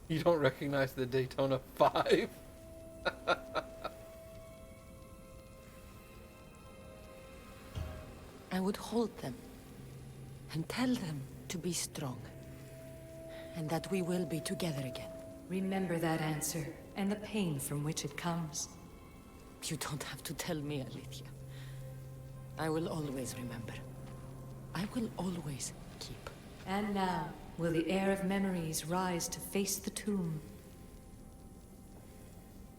You don't recognize the Daytona 5? I would hold them and tell them to be strong, and that we will be together again. Remember that answer, and the pain from which it comes. You don't have to tell me, Alethea. I will always remember. I will always keep. And now, will the heir of memories rise to face the tomb?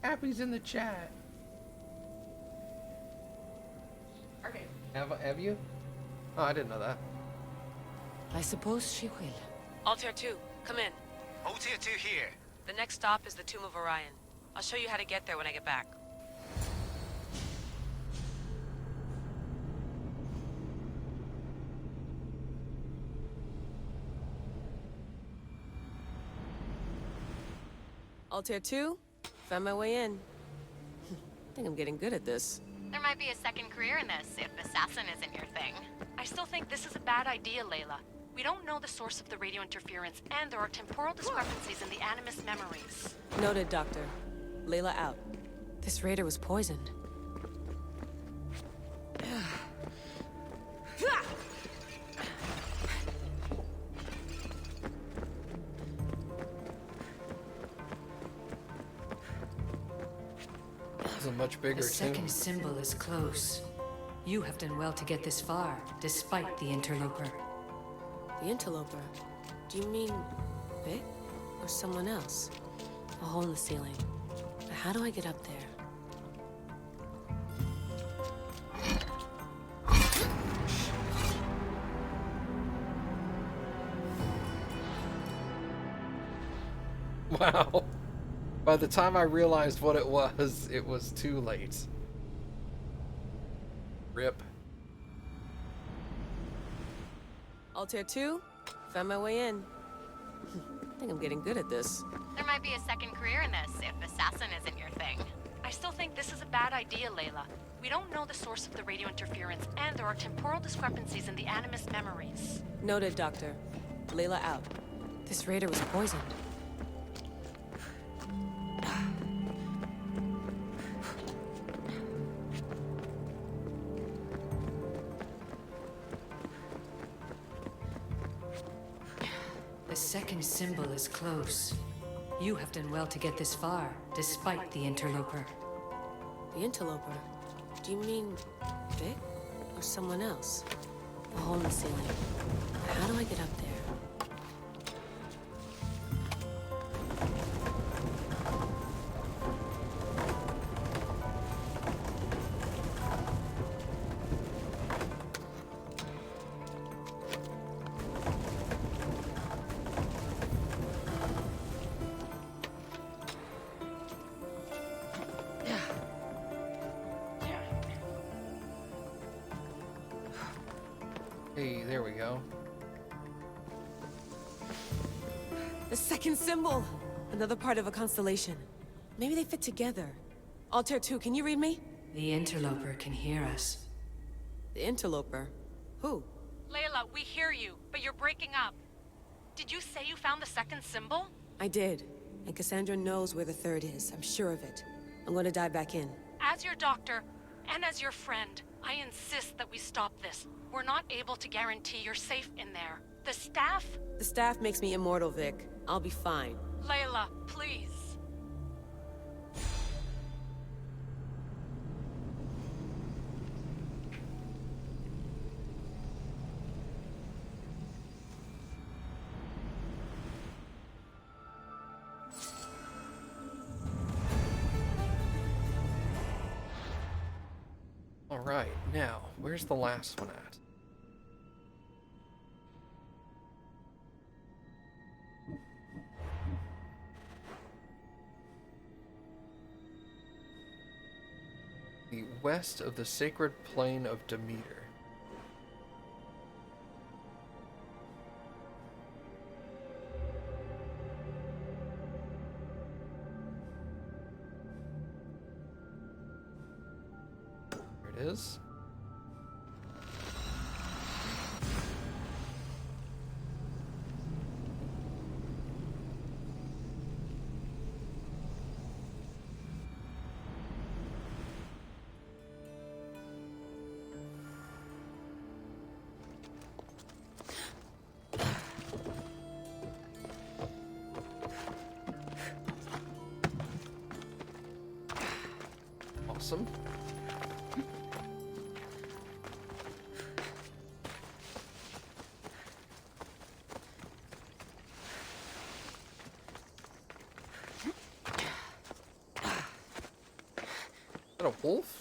Happy's in the chat. Okay. Have you? Oh, I didn't know that. I suppose she will. Altair 2, come in. Altair 2 here. The next stop is the Tomb of Orion. I'll show you how to get there when I get back. Altair 2, found my way in. I think I'm getting good at this. There might be a second career in this if assassin isn't your thing. I still think this is a bad idea, Layla. We don't know the source of the radio interference, and there are temporal discrepancies in the Animus memories. Noted, Doctor. Layla out. This raider was poisoned. This is much bigger, The second too. symbol is close. You have done well to get this far, despite the interloper. The interloper? Do you mean Vic? Or someone else? A hole in the ceiling. But how do I get up there? Wow. By the time I realized what it was too late. Rip. Altair 2, found my way in. I think I'm getting good at this. There might be a second career in this if assassin isn't your thing. I still think this is a bad idea, Layla. We don't know the source of the radio interference, and there are temporal discrepancies in the Animus memories. Noted, Doctor. Layla out. This raider was poisoned. The second symbol is close. You have done well to get this far, despite the interloper. The interloper? Do you mean Vic? Or someone else? A hole in the ceiling. How do I get up there? Hey, there we go. The second symbol! Another part of a constellation. Maybe they fit together. Altair 2, can you read me? The interloper can hear us. The interloper? Who? Layla, we hear you, but you're breaking up. Did you say you found the second symbol? I did. And Cassandra knows where the third is. I'm sure of it. I'm going to dive back in. As your doctor, and as your friend, I insist that we stop this. We're not able to guarantee you're safe in there. The staff... The staff makes me immortal, Vic. I'll be fine. Layla, please. Alright, now, where's the last one at? The west of the sacred plain of Demeter. There it is. awesome. Is that a wolf?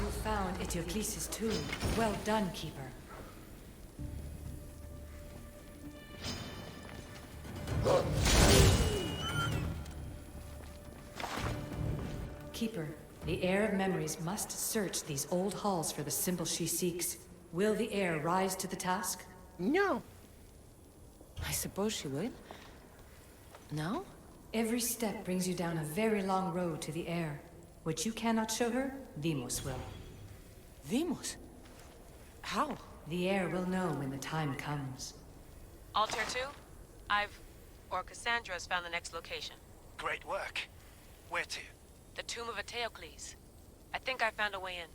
You found Eteocles' tomb. Well done, Keeper. Keeper, the Heir of Memories must search these old halls for the symbol she seeks. Will the Heir rise to the task? No. I suppose she would. No? Every step brings you down a very long road to the Heir. What you cannot show her, Deimos will. Vimos? How? The Heir will know when the time comes. Altair 2, or Cassandra's found the next location. Great work. Where to? The tomb of Eteocles. I think I found a way in.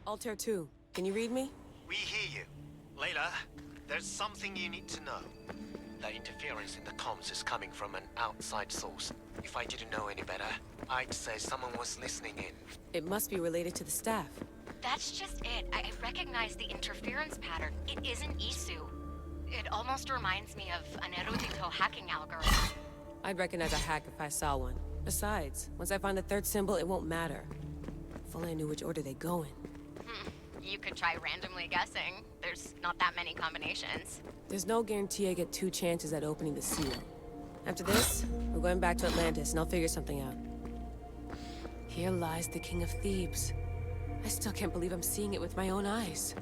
Altair 2, can you read me? We hear you. Layla, there's something you need to know. The interference in the comms is coming from an outside source. If I didn't know any better, I'd say someone was listening in. It must be related to the staff. That's just it. I recognize the interference pattern. It isn't Isu. It almost reminds me of an erudito hacking algorithm. I'd recognize a hack if I saw one. Besides, once I find the third symbol, it won't matter. If only I knew which order they go in. You could try randomly guessing. There's not that many combinations. There's no guarantee I get 2 chances at opening the seal. After this, we're going back to Atlantis, and I'll figure something out. Here lies the King of Thebes. I still can't believe I'm seeing it with my own eyes.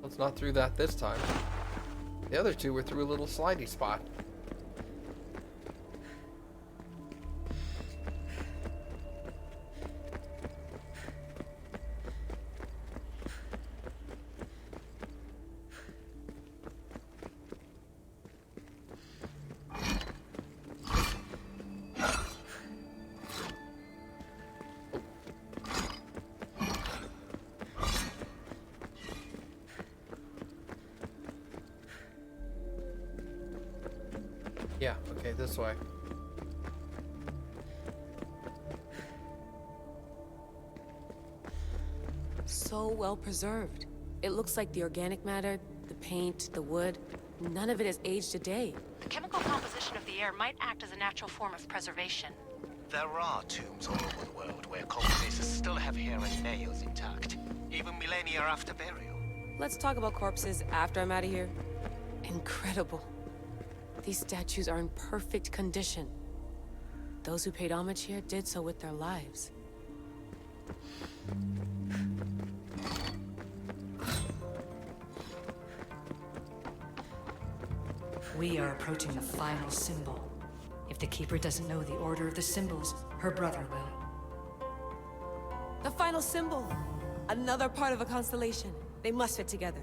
It's not through that this time. The other two were through a little slidey spot. Yeah, okay, this way. So well preserved. It looks like the organic matter, the paint, the wood, none of it has aged a day. The chemical composition of the air might act as a natural form of preservation. There are tombs all over the world where corpses still have hair and nails intact, even millennia after burial. Let's talk about corpses after I'm out of here. Incredible. These statues are in perfect condition. Those who paid homage here did so with their lives. We are approaching the final symbol. If the Keeper doesn't know the order of the symbols, her brother will. The final symbol! Another part of a constellation. They must fit together.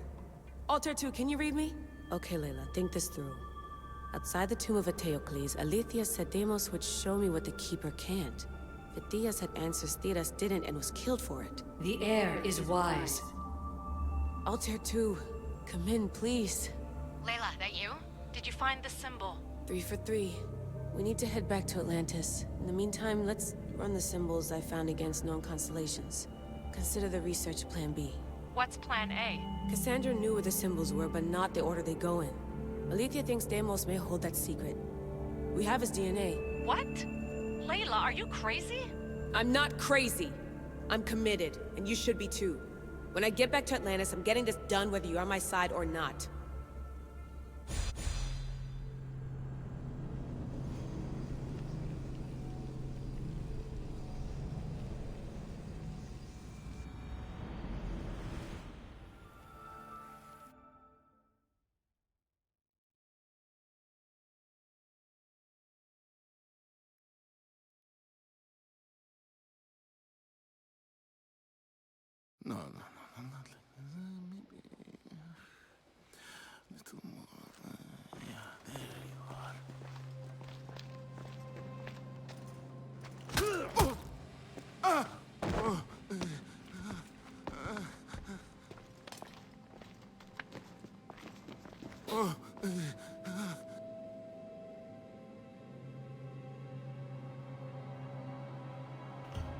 Altair 2, can you read me? Okay, Layla, think this through. Outside the tomb of Eteocles, Alethea said Deimos would show me what the Keeper can't. Phidias had answers Theras didn't and was killed for it. The heir is wise. Altair 2, come in, please. Layla, that you? Did you find the symbol? 3 for 3. We need to head back to Atlantis. In the meantime, let's run the symbols I found against known constellations. Consider the research plan B. What's plan A? Cassandra knew where the symbols were, but not the order they go in. Alethea thinks Deimos may hold that secret. We have his DNA. What? Layla, are you crazy? I'm not crazy. I'm committed, and you should be too. When I get back to Atlantis, I'm getting this done whether you're on my side or not. No, not like maybe a little more. Yeah, there you are.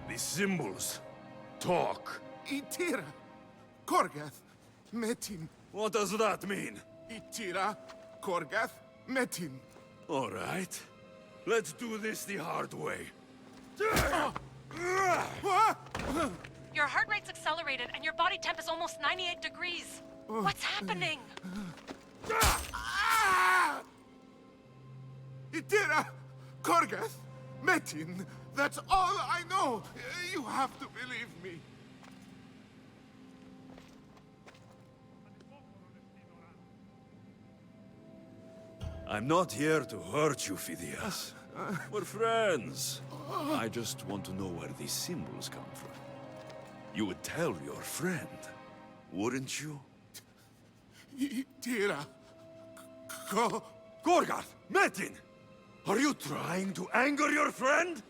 The symbols talk. Itira, Korgath, Metin. What does that mean? Itira, Korgath, Metin. All right. Let's do this the hard way. Your heart rate's accelerated and your body temp is almost 98 degrees. What's happening? Itira, Korgath, Metin. That's all I know. You have to believe me. I'm not here to hurt you, Phidias. We're friends. I just want to know where these symbols come from. You would tell your friend, wouldn't you? Itira, Gorgath! Metin! Are you trying to anger your friend?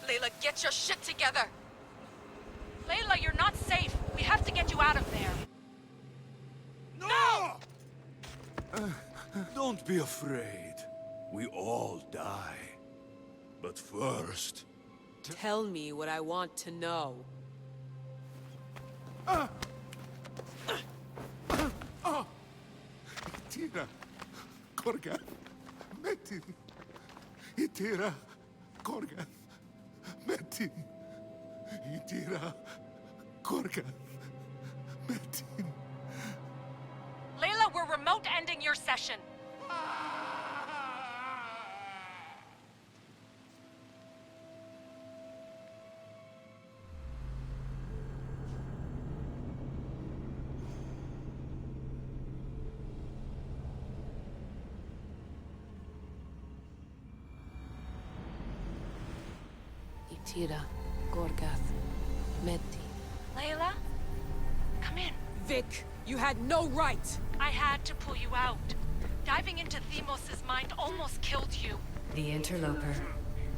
Layla, get your shit together! Layla, you're not safe. We have to get you out of there. No! Don't be afraid. We all die. But first... Tell me what I want to know. Itira, Korgath, Metin. Itira, Korgath, Metin. Itira, Korgath, Metin. Layla, we're remote ending your session. Itira, Gorgath, Meti. Layla? Come in. Vic, you had no right! I had to pull you out. Diving into Themos' mind almost killed you. The interloper.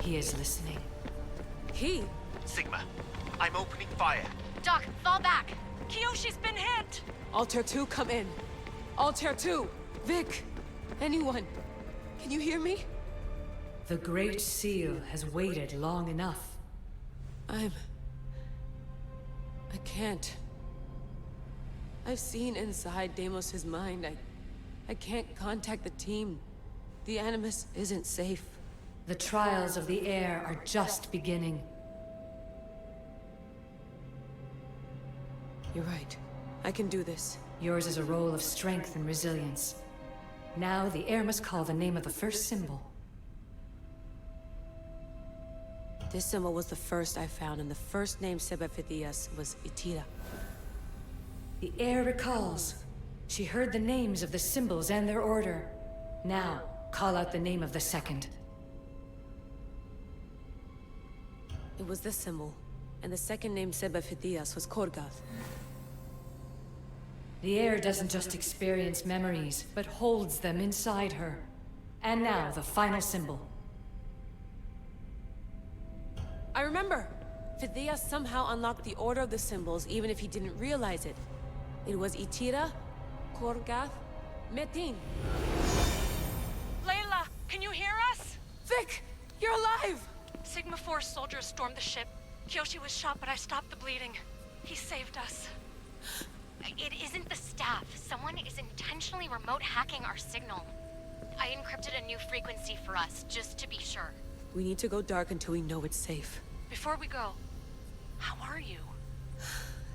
He is listening. He? Sigma, I'm opening fire. Doc, fall back. Kiyoshi's been hit! Altair 2, come in. Altair 2! Vic! Anyone! Can you hear me? The Great Seal has waited long enough. I can't. I've seen inside Deimos' mind. I can't contact the team. The Animus isn't safe. The trials of the air are just beginning. You're right. I can do this. Yours is a role of strength and resilience. Now, the heir must call the name of the first symbol. This symbol was the first I found, and the first name said by Phidias was Itira. The heir recalls. She heard the names of the symbols and their order. Now, call out the name of the second. It was this symbol, and the second name said by Phidias was Korgath. The heir doesn't just experience memories, but holds them inside her. And now, the final symbol. I remember! Phidias somehow unlocked the order of the symbols, even if he didn't realize it. It was Itira, Korgath, Metin. Layla, can you hear us? Vic! You're alive! Sigma 4 soldiers stormed the ship. Kyoshi was shot, but I stopped the bleeding. He saved us. It isn't the staff. Someone is intentionally remote hacking our signal. I encrypted a new frequency for us, just to be sure. We need to go dark until we know it's safe. Before we go, how are you?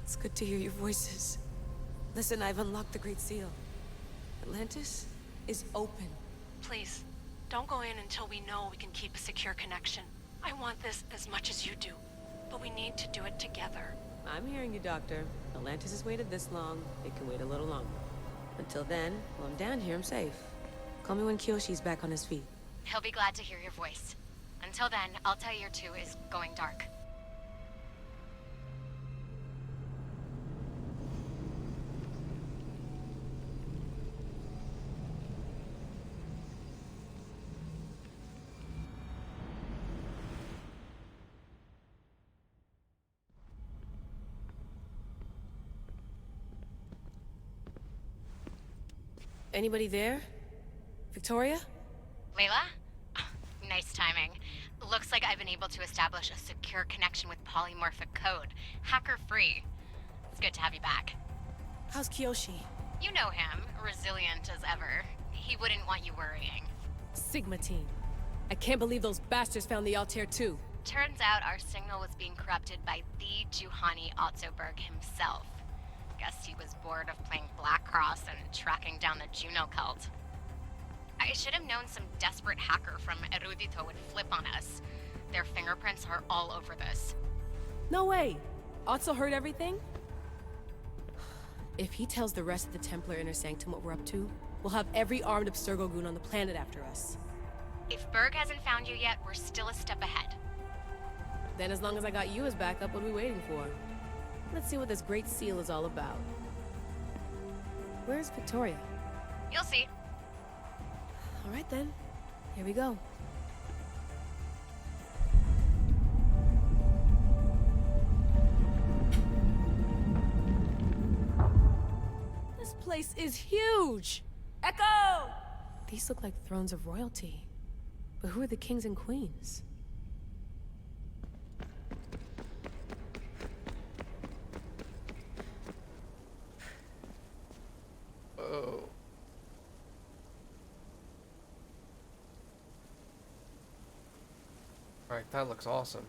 It's good to hear your voices. Listen, I've unlocked the Great Seal. Atlantis is open. Please, don't go in until we know we can keep a secure connection. I want this as much as you do, but we need to do it together. I'm hearing you, Doctor. Atlantis has waited this long. It can wait a little longer. Until then, while I'm down here, I'm safe. Call me when Kyoshi's back on his feet. He'll be glad to hear your voice. Until then, I'll tell you 2 is going dark. Anybody there? Victoria? Layla? Nice timing. Looks like I've been able to establish a secure connection with polymorphic code. Hacker-free. It's good to have you back. How's Kyoshi? You know him. Resilient as ever. He wouldn't want you worrying. Sigma team. I can't believe those bastards found the Altair too. Turns out our signal was being corrupted by the Juhani Otzoberg himself. Guess he was bored of playing Black Cross and tracking down the Juno cult. I should have known some desperate hacker from Erudito would flip on us. Their fingerprints are all over this. No way! Otso heard everything? If he tells the rest of the Templar Inner Sanctum what we're up to, we'll have every armed Abstergo goon on the planet after us. If Berg hasn't found you yet, we're still a step ahead. Then as long as I got you as backup, what are we waiting for? Let's see what this Great Seal is all about. Where's Victoria? You'll see. All right then, here we go. This place is huge! Echo! These look like thrones of royalty. But who are the kings and queens? Oh. Alright, that looks awesome.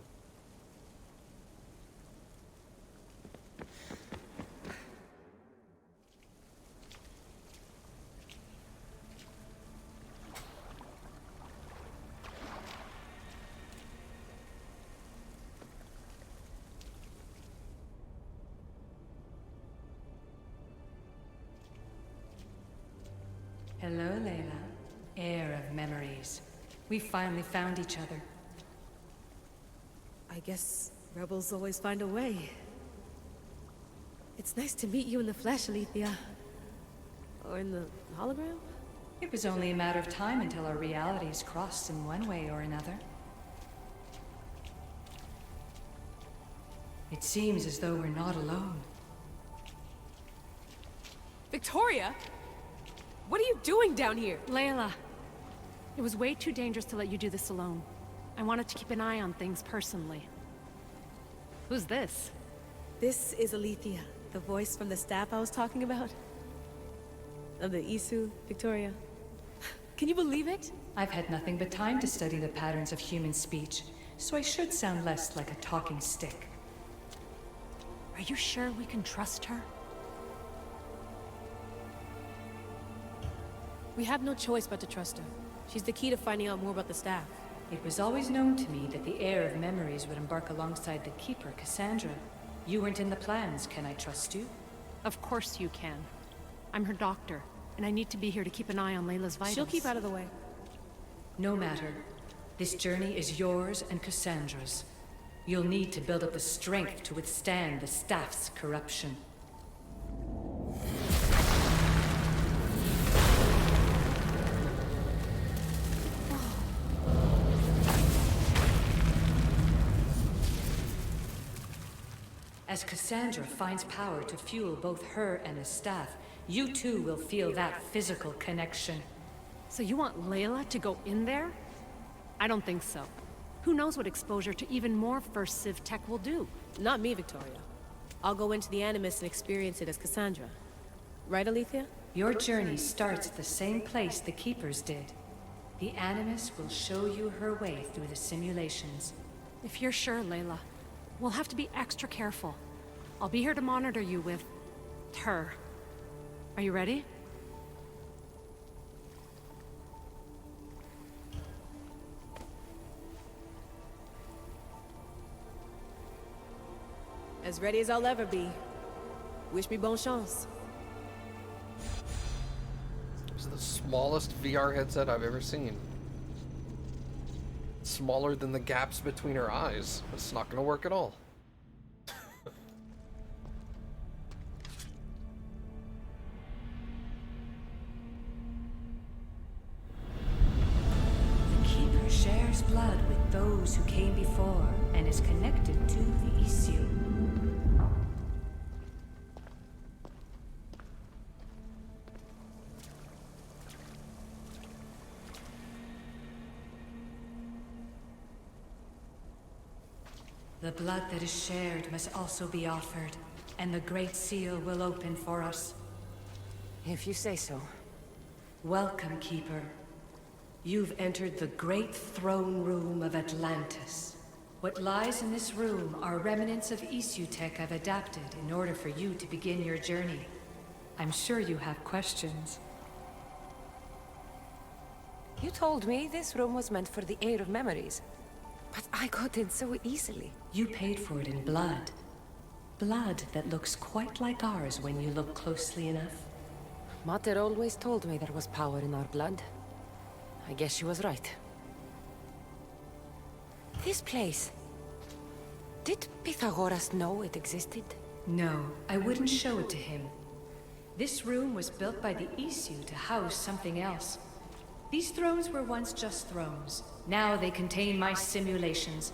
Hello, Layla. Heir of memories. We finally found each other. I guess rebels always find a way. It's nice to meet you in the flesh, Alethea. Or in the hologram? It was only a matter of time until our realities crossed in one way or another. It seems as though we're not alone. Victoria? What are you doing down here? Layla, it was way too dangerous to let you do this alone. I wanted to keep an eye on things personally. Who's this? This is Alethea, the voice from the staff I was talking about. Of the Isu, Victoria. Can you believe it? I've had nothing but time to study the patterns of human speech, so I should sound less like a talking stick. Are you sure we can trust her? We have no choice but to trust her. She's the key to finding out more about the staff. It was always known to me that the heir of memories would embark alongside the Keeper, Cassandra. You weren't in the plans, can I trust you? Of course you can. I'm her doctor, and I need to be here to keep an eye on Layla's vitals. She'll keep out of the way. No matter. This journey is yours and Cassandra's. You'll need to build up the strength to withstand the staff's corruption. As Cassandra finds power to fuel both her and the staff, you too will feel that physical connection. So you want Layla to go in there? I don't think so. Who knows what exposure to even more First Civ tech will do? Not me, Victoria. I'll go into the Animus and experience it as Cassandra. Right, Alethea? Your journey starts at the same place the Keepers did. The Animus will show you her way through the simulations. If you're sure, Layla, we'll have to be extra careful. I'll be here to monitor you with... her. Are you ready? As ready as I'll ever be. Wish me bonne chance. It's the smallest VR headset I've ever seen. Smaller than the gaps between her eyes. It's not gonna work at all. The Keeper shares blood with those who came before and is connected to the issue. The blood that is shared must also be offered, and the Great Seal will open for us. If you say so. Welcome, Keeper. You've entered the great throne room of Atlantis. What lies in this room are remnants of issue tech I've adapted in order for you to begin your journey. I'm sure you have questions. You told me this room was meant for the heir of memories. But I got in so easily. You paid for it in blood. Blood that looks quite like ours when you look closely enough. Mater always told me there was power in our blood. I guess she was right. This place... Did Pythagoras know it existed? No, I wouldn't show it to him. This room was built by the issue to house something else. These thrones were once just thrones. Now they contain my simulations.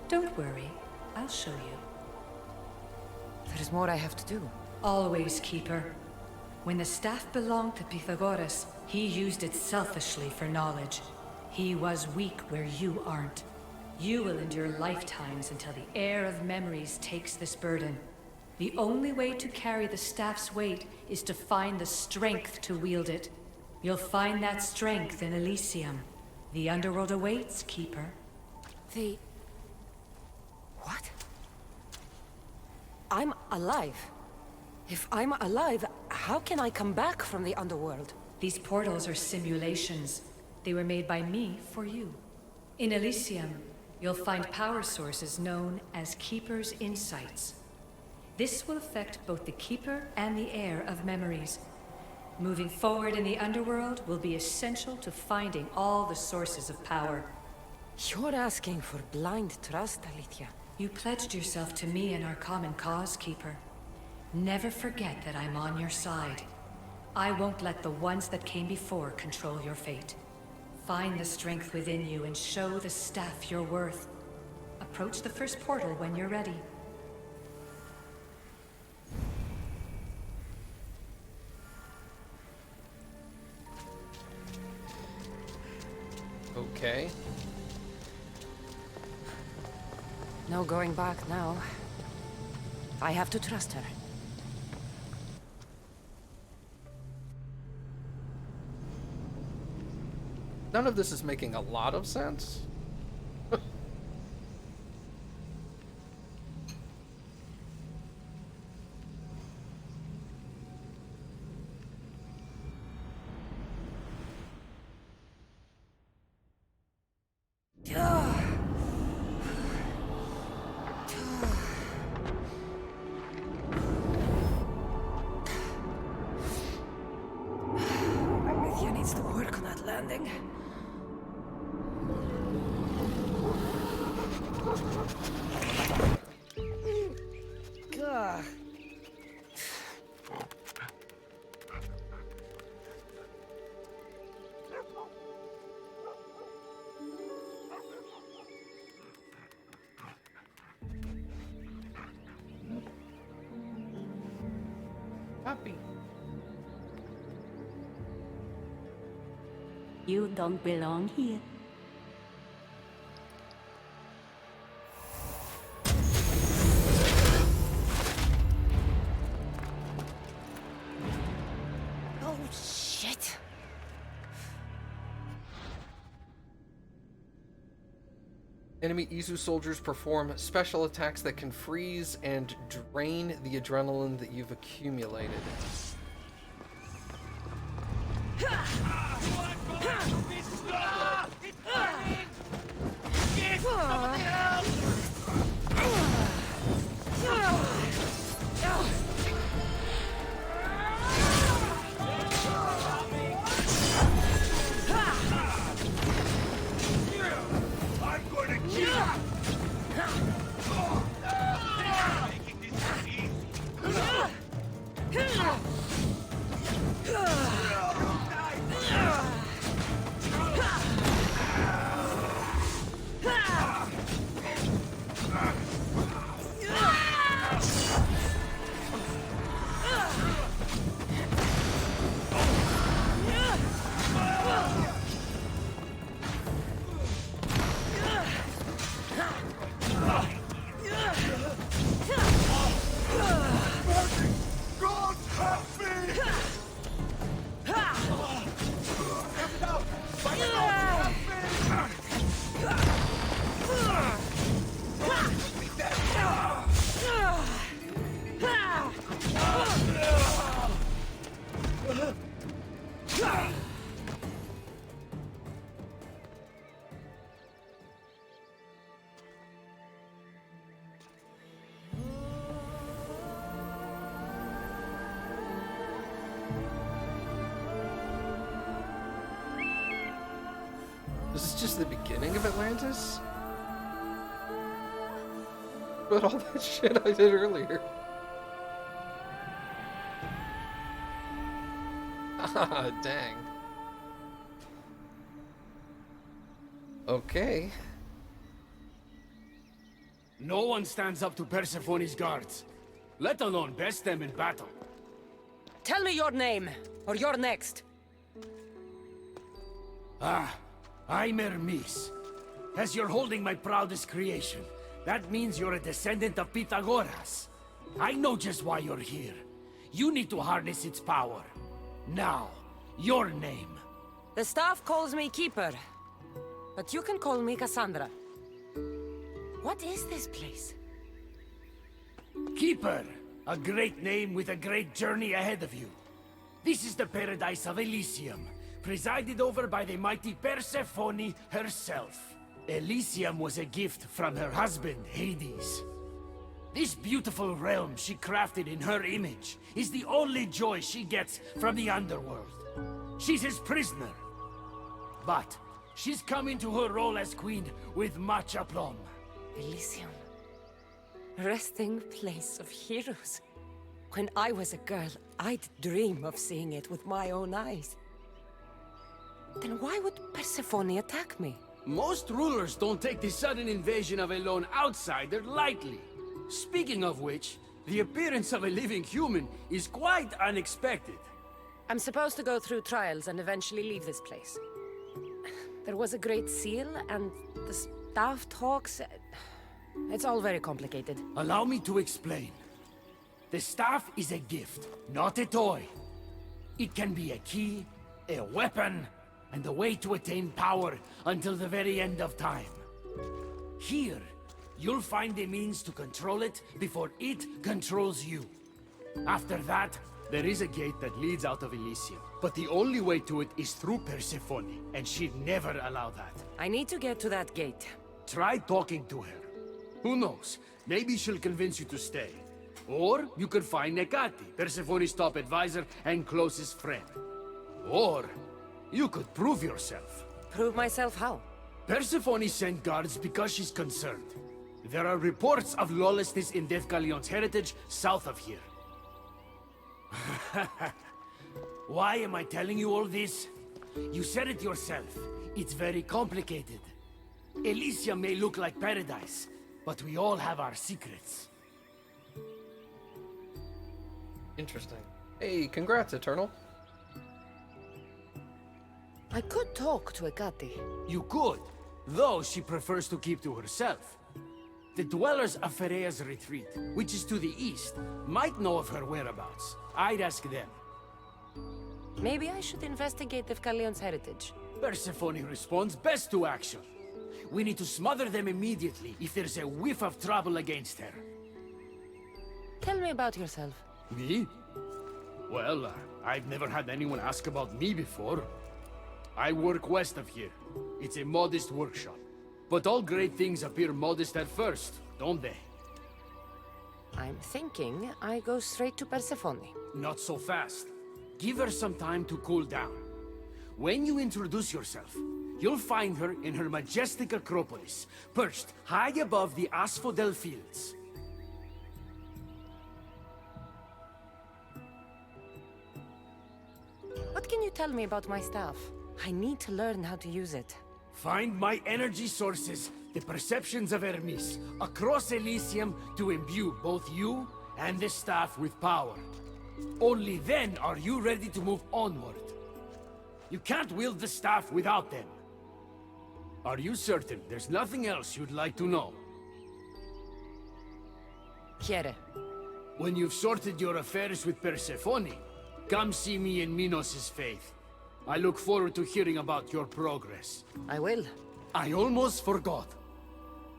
Don't worry, I'll show you. There's more I have to do. Always, Keeper. When the staff belonged to Pythagoras, he used it selfishly for knowledge. He was weak where you aren't. You will endure lifetimes until the heir of memories takes this burden. The only way to carry the staff's weight is to find the strength to wield it. You'll find that strength in Elysium. The underworld awaits, Keeper. The... What? I'm alive. If I'm alive, how can I come back from the underworld? These portals are simulations. They were made by me for you. In Elysium, you'll find power sources known as Keeper's Insights. This will affect both the Keeper and the heir of memories. Moving forward in the underworld will be essential to finding all the sources of power. You're asking for blind trust, Alethea. You pledged yourself to me and our common cause, Keeper. Never forget that I'm on your side. I won't let the ones that came before control your fate. Find the strength within you and show the staff your worth. Approach the first portal when you're ready. Okay. No going back now. I have to trust her. None of this is making a lot of sense. landing. Gah. Puppy. You don't belong here. Oh, shit. Enemy Izu soldiers perform special attacks that can freeze and drain the adrenaline that you've accumulated. This is just the beginning of Atlantis? But all that shit I did earlier. Ah, dang. Okay. No one stands up to Persephone's guards, let alone best them in battle. Tell me your name, or you're next. Ah, I'm Hermes. As you're holding my proudest creation, that means you're a descendant of Pythagoras. I know just why you're here. You need to harness its power. Now, your name. The staff calls me Keeper, but you can call me Cassandra. What is this place? Keeper, a great name with a great journey ahead of you. This is the paradise of Elysium, presided over by the mighty Persephone herself. Elysium was a gift from her husband, Hades. This beautiful realm she crafted in her image is the only joy she gets from the underworld. She's his prisoner. But she's come into her role as queen with much aplomb. Elysium. Resting place of heroes. When I was a girl, I'd dream of seeing it with my own eyes. Then why would Persephone attack me? Most rulers don't take the sudden invasion of a lone outsider lightly. Speaking of which, the appearance of a living human is quite unexpected. I'm supposed to go through trials and eventually leave this place. There was a great seal, and the staff talks... It's all very complicated. Allow me to explain. The staff is a gift, not a toy. It can be a key, a weapon, and a way to attain power until the very end of time. Here, you'll find a means to control it before it controls you. After that, there is a gate that leads out of Elysium. But the only way to it is through Persephone, and she'd never allow that. I need to get to that gate. Try talking to her. Who knows? Maybe she'll convince you to stay. Or you could find Nekati, Persephone's top advisor and closest friend. Or You could prove yourself. Prove myself how? Persephone sent guards because she's concerned. There are reports of lawlessness in Deathgallion's heritage south of here. Why am I telling you all this? You said it yourself. It's very complicated. Elysium may look like paradise, but we all have our secrets. Interesting. Hey, congrats, Eternal. I could talk to Ekati. You could, though she prefers to keep to herself. The dwellers of Pherea's retreat, which is to the east, might know of her whereabouts. I'd ask them. Maybe I should investigate Deathgallion's heritage. Persephone responds best to action. We need to smother them immediately if there's a whiff of trouble against her. Tell me about yourself. Me? Well, I've never had anyone ask about me before. I work west of here. It's a modest workshop. But all great things appear modest at first, don't they? I'm thinking I go straight to Persephone. Not so fast. Give her some time to cool down. When you introduce yourself, you'll find her in her majestic acropolis, perched high above the asphodel fields. What can you tell me about my staff? I need to learn how to use it. Find my energy sources, the perceptions of Hermes, across Elysium to imbue both you and the staff with power. Only then are you ready to move onward. You can't wield the staff without them. Are you certain there's nothing else you'd like to know? Quiere. When you've sorted your affairs with Persephone, come see me in Minos' faith. I look forward to hearing about your progress. I will. I almost forgot.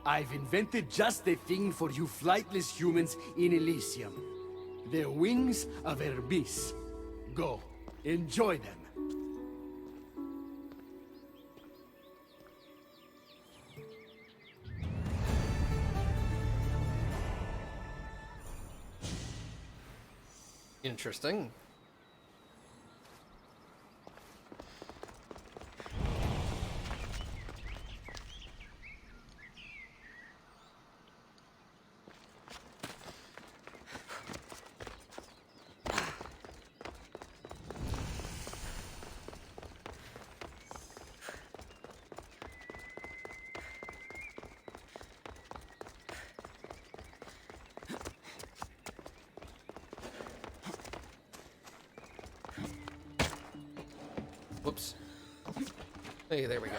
I've invented just the thing for you flightless humans in Elysium. The wings of Hermes. Go, enjoy them. Interesting. Whoops. Hey, there we go.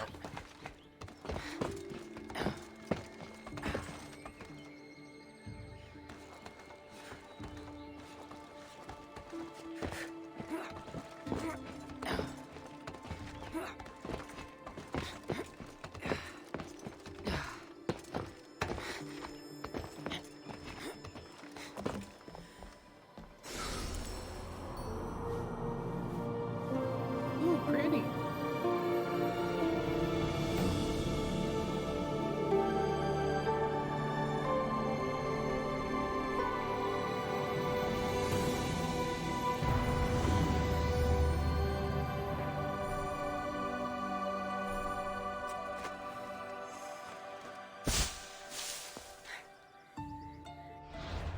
Ooh, pretty.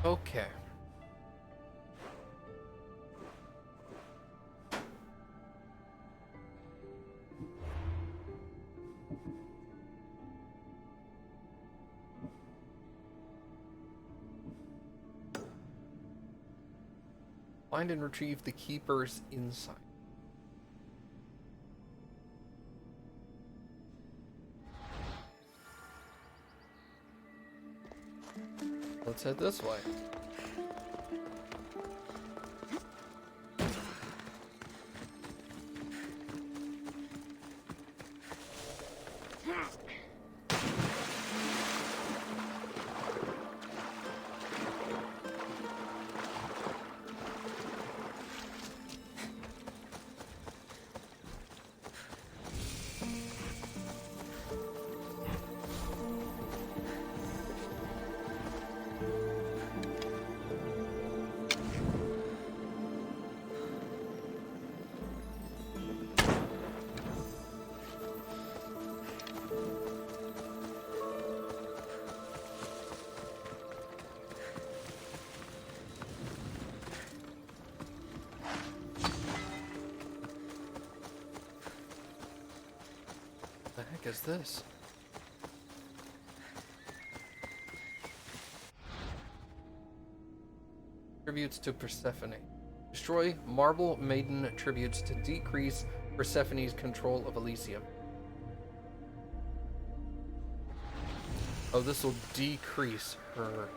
Okay. Find and retrieve the Keeper's Insight. Let's head this way. is this? Tributes to Persephone. Destroy Marble Maiden tributes to decrease Persephone's control of Elysium. Oh, this will decrease her.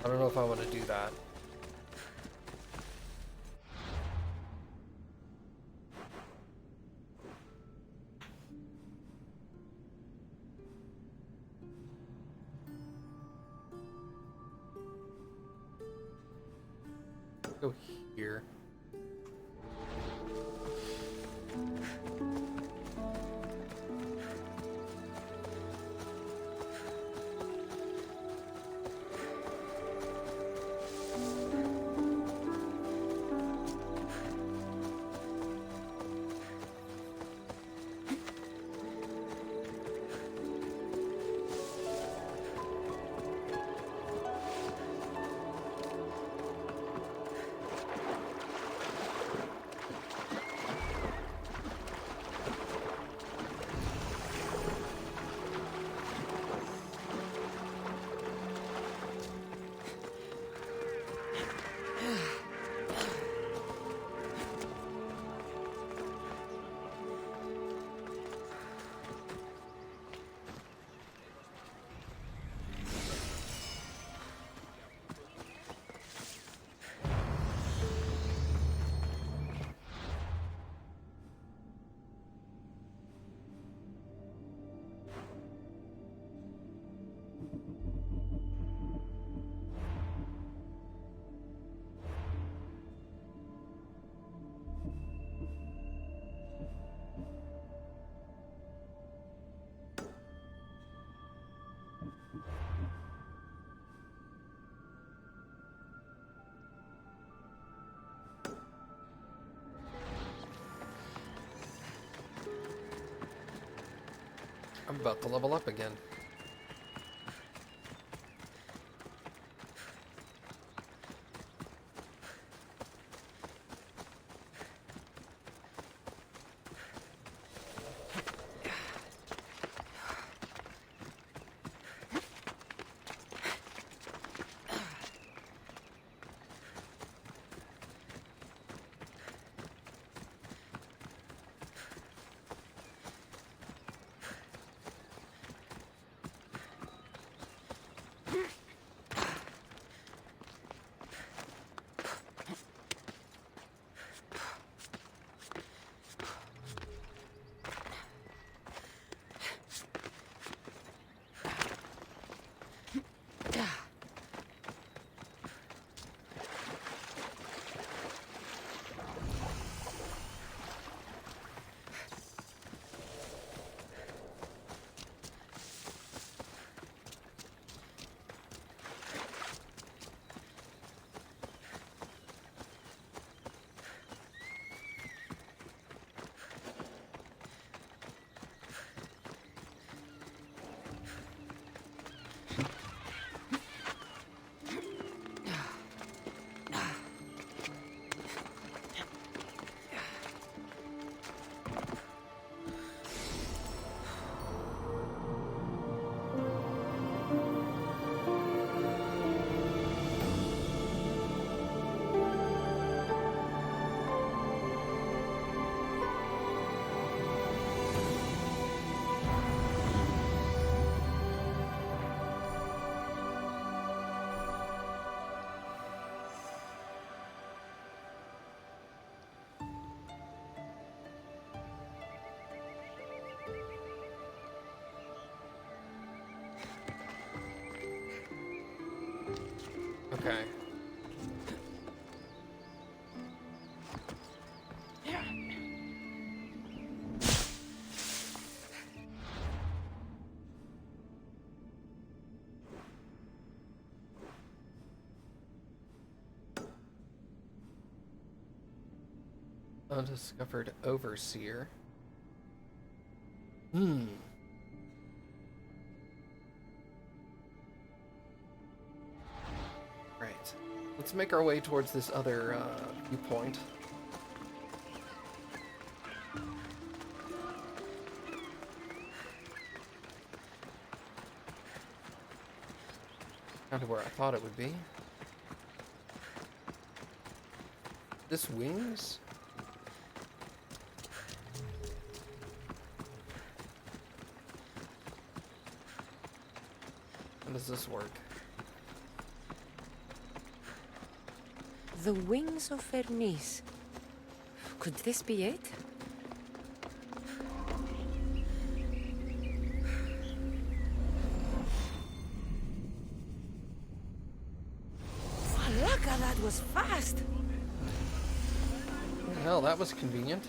I don't know if I want to do that. Go here. I'm about to level up again. Okay. Undiscovered Overseer. Right. Let's make our way towards this other viewpoint. Kind of where I thought it would be. This wings? How does this work? The wings of Hermes. Could this be it? Falaka, that was fast! Hell, that was convenient.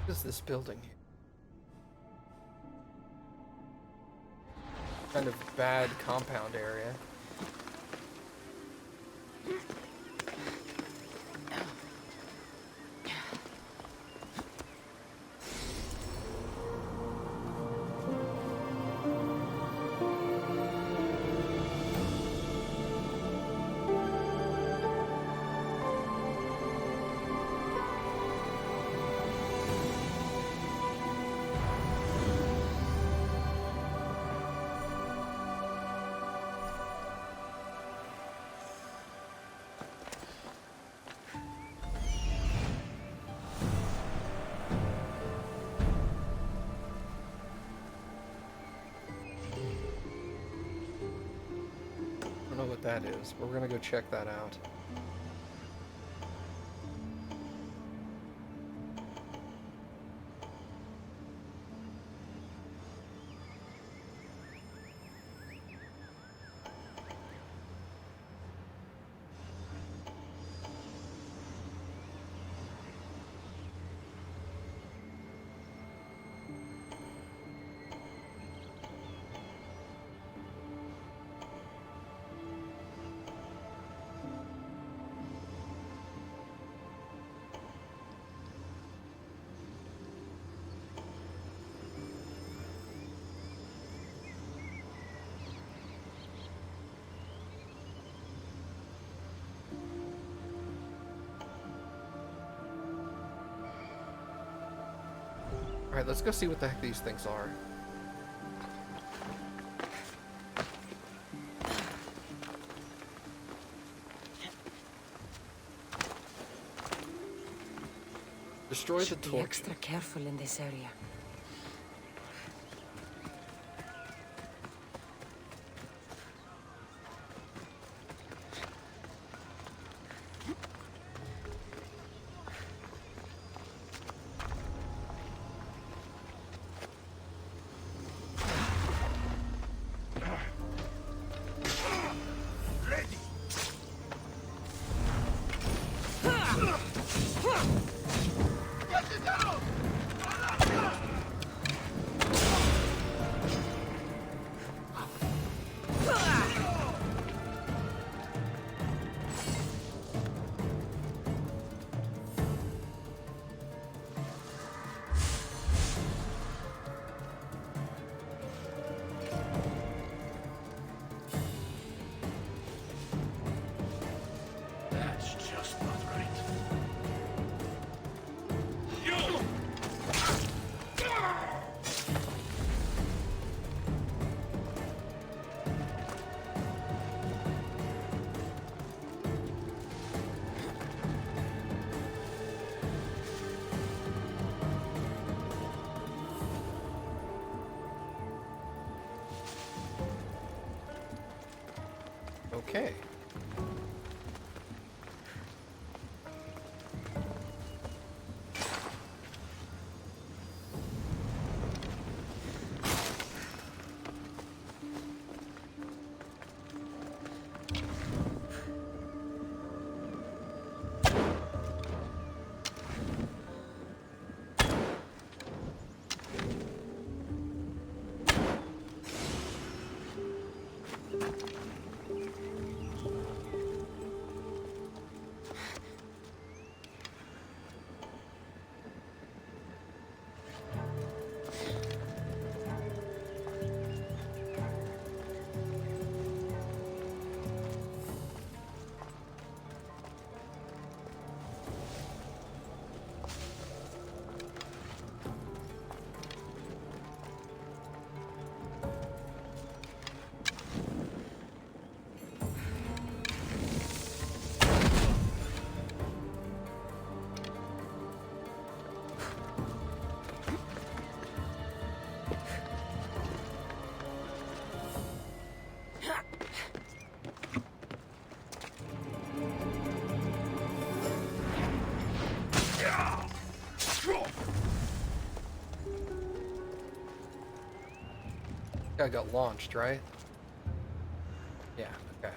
What is this building? Kind of bad compound area. I don't know what that is, but we're gonna go check that out. Alright, let's go see what the heck these things are. Destroy the Should be torch. extra careful in this area. That's just not right. Okay. guy got launched, right? Yeah, okay.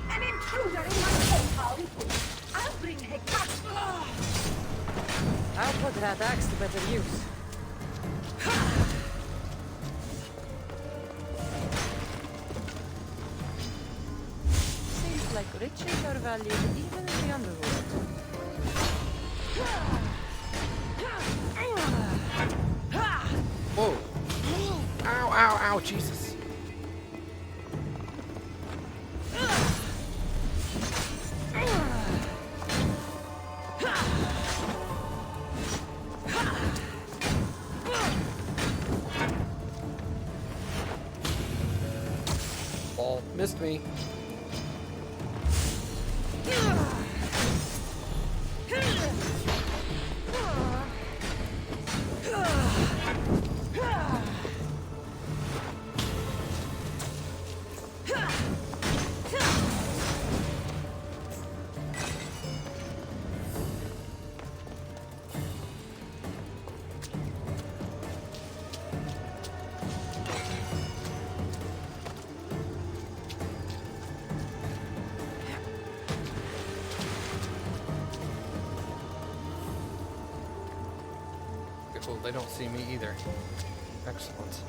An intruder in my compound! I'll bring Hecate! I'll put that axe to better use. Seems like riches are valued even in the underworld. Whoa. Ow, ow, ow, Jesus. Ball missed me. Cool, they don't see me either. Excellent.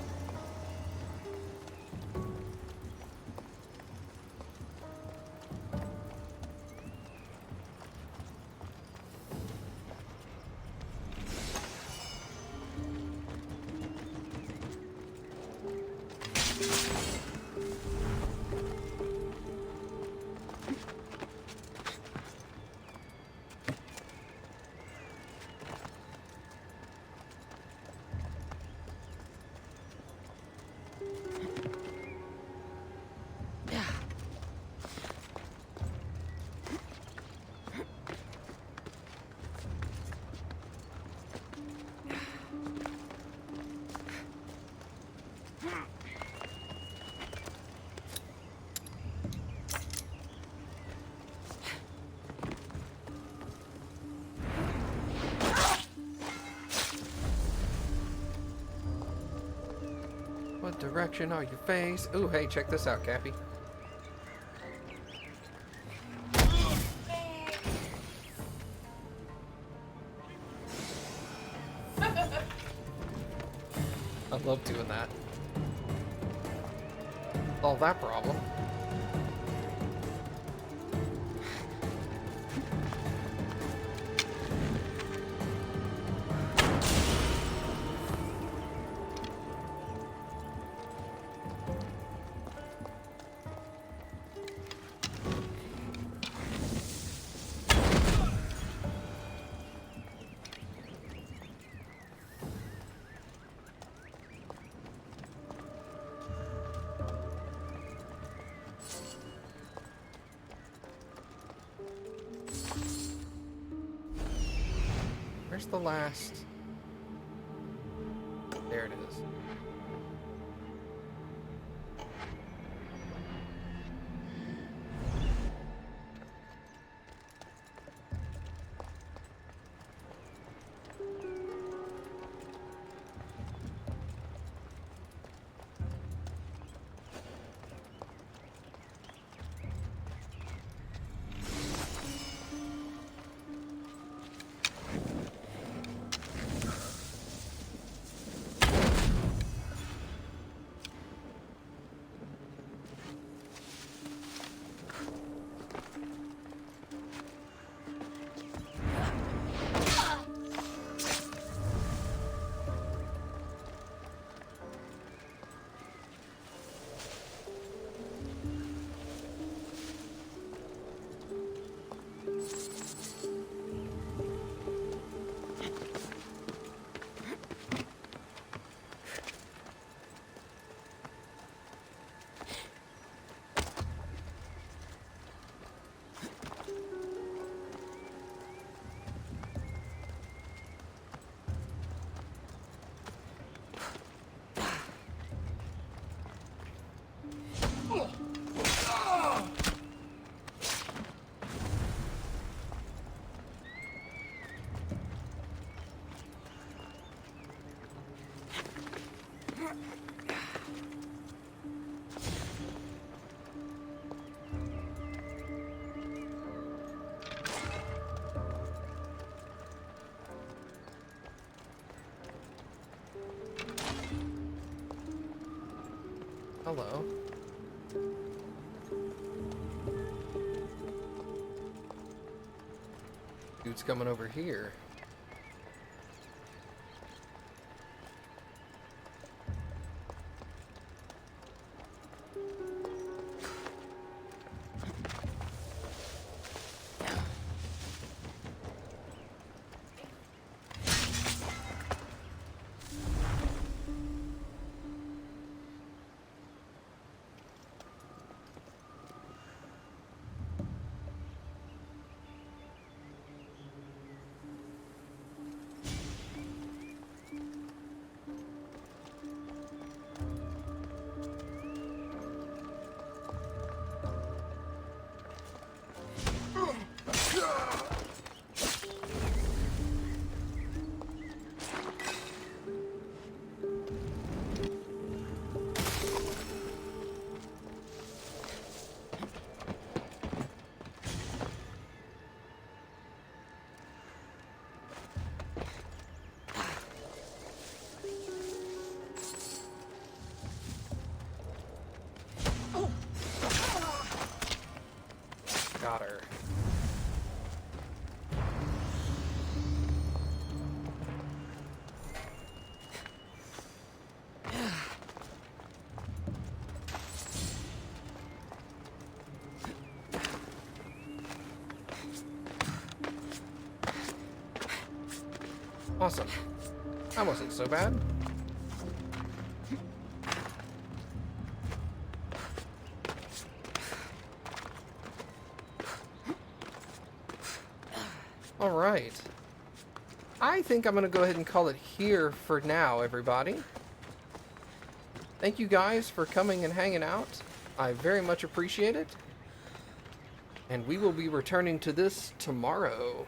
What direction are you face? Ooh, hey, check this out, Cappy. I love doing that. Solve that problem. Where's the last? There it is. is. Hello. Dude's coming over here. Got her. Awesome. That wasn't so bad. All right. I think I'm going to go ahead and call it here for now, everybody. Thank you guys for coming and hanging out. I very much appreciate it. And we will be returning to this tomorrow.